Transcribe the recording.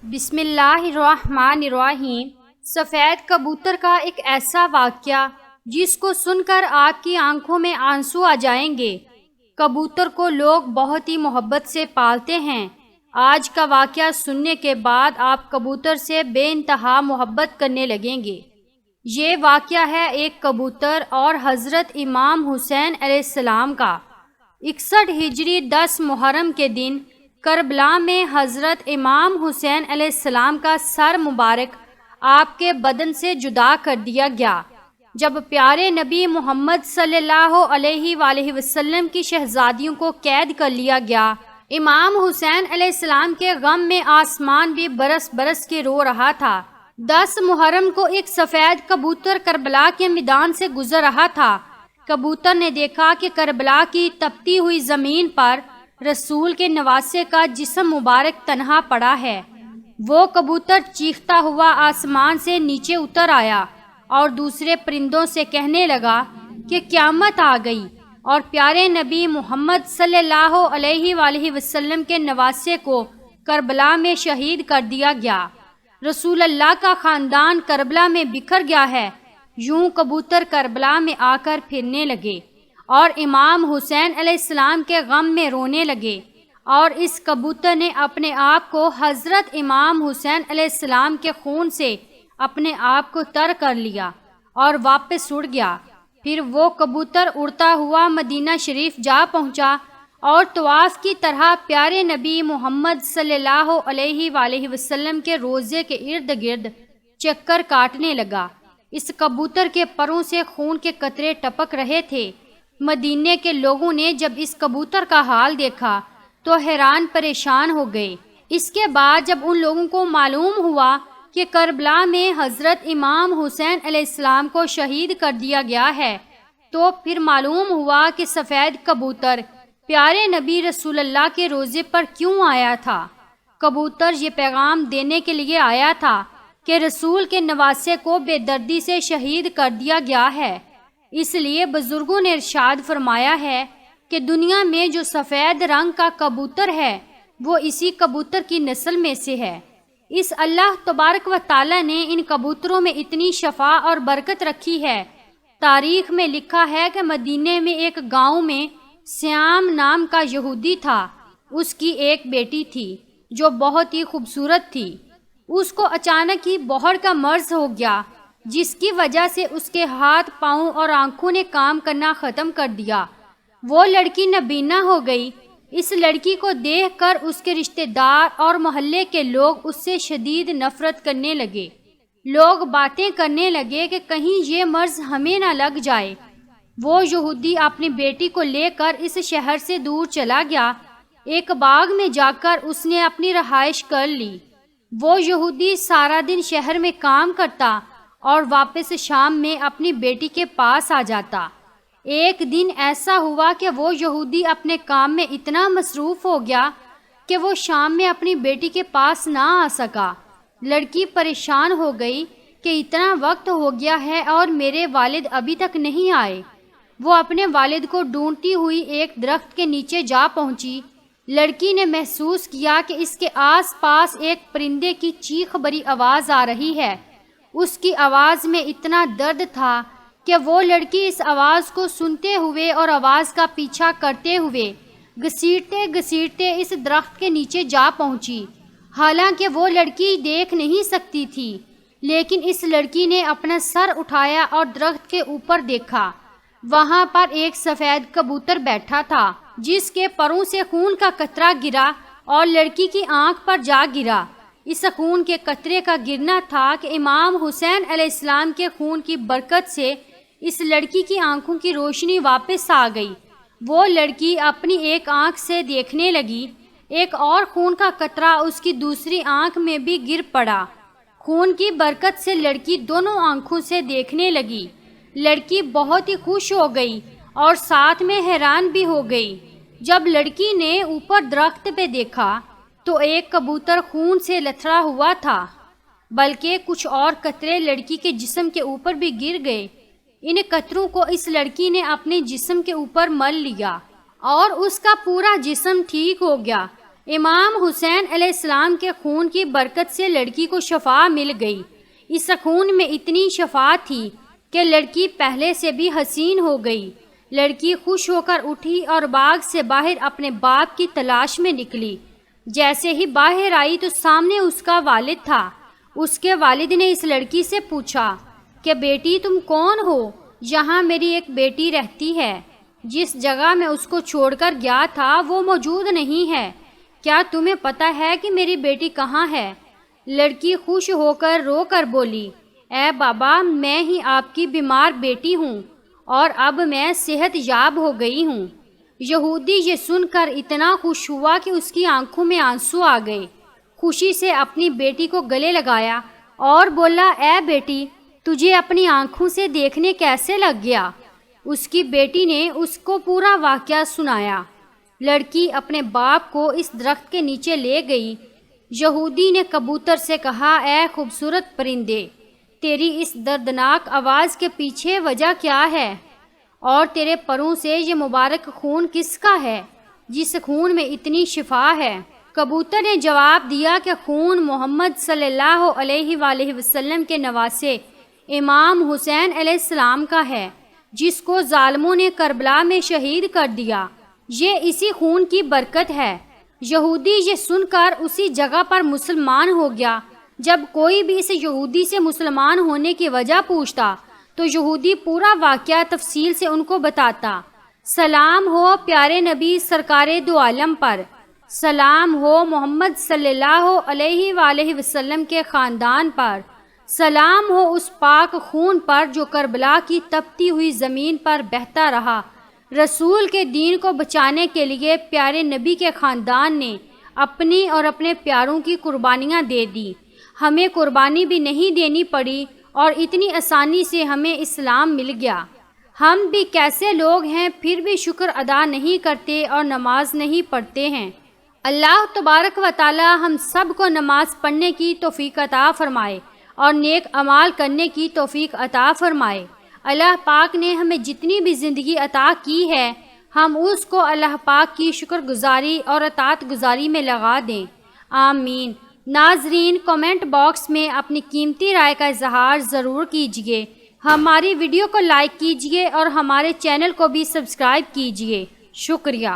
بسم اللہ الرحمن الرحیم۔ سفید کبوتر کا ایک ایسا واقعہ جس کو سن کر آپ کی آنکھوں میں آنسو آ جائیں گے۔ کبوتر کو لوگ بہت ہی محبت سے پالتے ہیں۔ آج کا واقعہ سننے کے بعد آپ کبوتر سے بے انتہا محبت کرنے لگیں گے۔ یہ واقعہ ہے ایک کبوتر اور حضرت امام حسین علیہ السلام کا۔ 61 ہجری 10 محرم کے دن کربلا میں حضرت امام حسین علیہ السلام کا سر مبارک آپ کے بدن سے جدا کر دیا گیا جب پیارے نبی محمد صلی اللہ علیہ وآلہ وسلم کی شہزادیوں کو قید کر لیا گیا۔ امام حسین علیہ السلام کے غم میں آسمان بھی برس برس کے رو رہا تھا۔ 10 محرم کو ایک سفید کبوتر کربلا کے میدان سے گزر رہا تھا۔ کبوتر نے دیکھا کہ کربلا کی تپتی ہوئی زمین پر رسول کے نواسے کا جسم مبارک تنہا پڑا ہے۔ وہ کبوتر چیختا ہوا آسمان سے نیچے اتر آیا اور دوسرے پرندوں سے کہنے لگا کہ قیامت آ گئی اور پیارے نبی محمد صلی اللہ علیہ وآلہ وسلم کے نواسے کو کربلا میں شہید کر دیا گیا۔ رسول اللہ کا خاندان کربلا میں بکھر گیا ہے۔ یوں کبوتر کربلا میں آ کر پھرنے لگے اور امام حسین علیہ السلام کے غم میں رونے لگے، اور اس کبوتر نے اپنے آپ کو حضرت امام حسین علیہ السلام کے خون سے اپنے آپ کو تر کر لیا اور واپس اڑ گیا۔ پھر وہ کبوتر اڑتا ہوا مدینہ شریف جا پہنچا اور طواف کی طرح پیارے نبی محمد صلی اللہ علیہ وآلہ وسلم کے روضے کے ارد گرد چکر کاٹنے لگا۔ اس کبوتر کے پروں سے خون کے قطرے ٹپک رہے تھے۔ مدینے کے لوگوں نے جب اس کبوتر کا حال دیکھا تو حیران پریشان ہو گئے۔ اس کے بعد جب ان لوگوں کو معلوم ہوا کہ کربلا میں حضرت امام حسین علیہ السلام کو شہید کر دیا گیا ہے، تو پھر معلوم ہوا کہ سفید کبوتر پیارے نبی رسول اللہ کے روضے پر کیوں آیا تھا۔ کبوتر یہ پیغام دینے کے لیے آیا تھا کہ رسول کے نواسے کو بے دردی سے شہید کر دیا گیا ہے۔ اس لیے بزرگوں نے ارشاد فرمایا ہے کہ دنیا میں جو سفید رنگ کا کبوتر ہے وہ اسی کبوتر کی نسل میں سے ہے۔ اس اللہ تبارک و تعالی نے ان کبوتروں میں اتنی شفا اور برکت رکھی ہے۔ تاریخ میں لکھا ہے کہ مدینے میں ایک گاؤں میں سیام نام کا یہودی تھا۔ اس کی ایک بیٹی تھی جو بہت ہی خوبصورت تھی۔ اس کو اچانک ہی بہر کا مرض ہو گیا، جس کی وجہ سے اس کے ہاتھ پاؤں اور آنکھوں نے کام کرنا ختم کر دیا۔ وہ لڑکی نابینا ہو گئی۔ اس لڑکی کو دیکھ کر اس کے رشتہ دار اور محلے کے لوگ اس سے شدید نفرت کرنے لگے۔ لوگ باتیں کرنے لگے کہ کہیں یہ مرض ہمیں نہ لگ جائے۔ وہ یہودی اپنی بیٹی کو لے کر اس شہر سے دور چلا گیا۔ ایک باغ میں جا کر اس نے اپنی رہائش کر لی۔ وہ یہودی سارا دن شہر میں کام کرتا اور واپس شام میں اپنی بیٹی کے پاس آ جاتا۔ ایک دن ایسا ہوا کہ وہ یہودی اپنے کام میں اتنا مصروف ہو گیا کہ وہ شام میں اپنی بیٹی کے پاس نہ آ سکا۔ لڑکی پریشان ہو گئی کہ اتنا وقت ہو گیا ہے اور میرے والد ابھی تک نہیں آئے۔ وہ اپنے والد کو ڈھونڈتی ہوئی ایک درخت کے نیچے جا پہنچی۔ لڑکی نے محسوس کیا کہ اس کے آس پاس ایک پرندے کی چیخ بھری آواز آ رہی ہے۔ اس کی آواز میں اتنا درد تھا کہ وہ لڑکی اس آواز کو سنتے ہوئے اور آواز کا پیچھا کرتے ہوئے گھسیٹتے گھسیٹتے اس درخت کے نیچے جا پہنچی۔ حالانکہ وہ لڑکی دیکھ نہیں سکتی تھی، لیکن اس لڑکی نے اپنا سر اٹھایا اور درخت کے اوپر دیکھا۔ وہاں پر ایک سفید کبوتر بیٹھا تھا جس کے پروں سے خون کا قطرہ گرا اور لڑکی کی آنکھ پر جا گرا۔ اس خون کے قطرے کا گرنا تھا کہ امام حسین علیہ السلام کے خون کی برکت سے اس لڑکی کی آنکھوں کی روشنی واپس آ گئی۔ وہ لڑکی اپنی ایک آنکھ سے دیکھنے لگی، ایک اور خون کا قطرہ اس کی دوسری آنکھ میں بھی گر پڑا۔ خون کی برکت سے لڑکی دونوں آنکھوں سے دیکھنے لگی۔ لڑکی بہت ہی خوش ہو گئی اور ساتھ میں حیران بھی ہو گئی۔ جب لڑکی نے اوپر درخت پہ دیکھا تو ایک کبوتر خون سے لتھڑا ہوا تھا، بلکہ کچھ اور قطرے لڑکی کے جسم کے اوپر بھی گر گئے۔ ان قطروں کو اس لڑکی نے اپنے جسم کے اوپر مل لیا اور اس کا پورا جسم ٹھیک ہو گیا۔ امام حسین علیہ السلام کے خون کی برکت سے لڑکی کو شفا مل گئی۔ اس خون میں اتنی شفا تھی کہ لڑکی پہلے سے بھی حسین ہو گئی۔ لڑکی خوش ہو کر اٹھی اور باغ سے باہر اپنے باپ کی تلاش میں نکلی۔ جیسے ہی باہر آئی تو سامنے اس کا والد تھا۔ اس کے والد نے اس لڑکی سے پوچھا کہ بیٹی تم کون ہو؟ یہاں میری ایک بیٹی رہتی ہے، جس جگہ میں اس کو چھوڑ کر گیا تھا وہ موجود نہیں ہے، کیا تمہیں پتہ ہے کہ میری بیٹی کہاں ہے؟ لڑکی خوش ہو کر رو کر بولی، اے بابا میں ہی آپ کی بیمار بیٹی ہوں اور اب میں صحت یاب ہو گئی ہوں۔ یہودی یہ سن کر اتنا خوش ہوا کہ اس کی آنکھوں میں آنسو آ گئے۔ خوشی سے اپنی بیٹی کو گلے لگایا اور بولا، اے بیٹی تجھے اپنی آنکھوں سے دیکھنے کیسے لگ گیا؟ اس کی بیٹی نے اس کو پورا واقعہ سنایا۔ لڑکی اپنے باپ کو اس درخت کے نیچے لے گئی۔ یہودی نے کبوتر سے کہا، اے خوبصورت پرندے، تیری اس دردناک آواز کے پیچھے وجہ کیا ہے؟ اور تیرے پروں سے یہ مبارک خون کس کا ہے جس خون میں اتنی شفا ہے؟ کبوتر نے جواب دیا کہ خون محمد صلی اللہ علیہ وآلہ وسلم کے نواسے امام حسین علیہ السلام کا ہے، جس کو ظالموں نے کربلا میں شہید کر دیا۔ یہ اسی خون کی برکت ہے۔ یہودی یہ سن کر اسی جگہ پر مسلمان ہو گیا۔ جب کوئی بھی اس یہودی سے مسلمان ہونے کی وجہ پوچھتا تو یہودی پورا واقعہ تفصیل سے ان کو بتاتا۔ سلام ہو پیارے نبی سرکار دو عالم پر، سلام ہو محمد صلی اللہ علیہ وآلہ وسلم کے خاندان پر، سلام ہو اس پاک خون پر جو کربلا کی تپتی ہوئی زمین پر بہتا رہا۔ رسول کے دین کو بچانے کے لیے پیارے نبی کے خاندان نے اپنی اور اپنے پیاروں کی قربانیاں دے دی۔ ہمیں قربانی بھی نہیں دینی پڑی اور اتنی آسانی سے ہمیں اسلام مل گیا۔ ہم بھی کیسے لوگ ہیں پھر بھی شکر ادا نہیں کرتے اور نماز نہیں پڑھتے ہیں۔ اللہ تبارک و تعالی ہم سب کو نماز پڑھنے کی توفیق عطا فرمائے اور نیک اعمال کرنے کی توفیق عطا فرمائے۔ اللہ پاک نے ہمیں جتنی بھی زندگی عطا کی ہے ہم اس کو اللہ پاک کی شکر گزاری اور اطاعت گزاری میں لگا دیں، آمین۔ ناظرین کمنٹ باکس میں اپنی قیمتی رائے کا اظہار ضرور کیجیے۔ ہماری ویڈیو کو لائک کیجیے اور ہمارے چینل کو بھی سبسکرائب کیجیے۔ شکریہ۔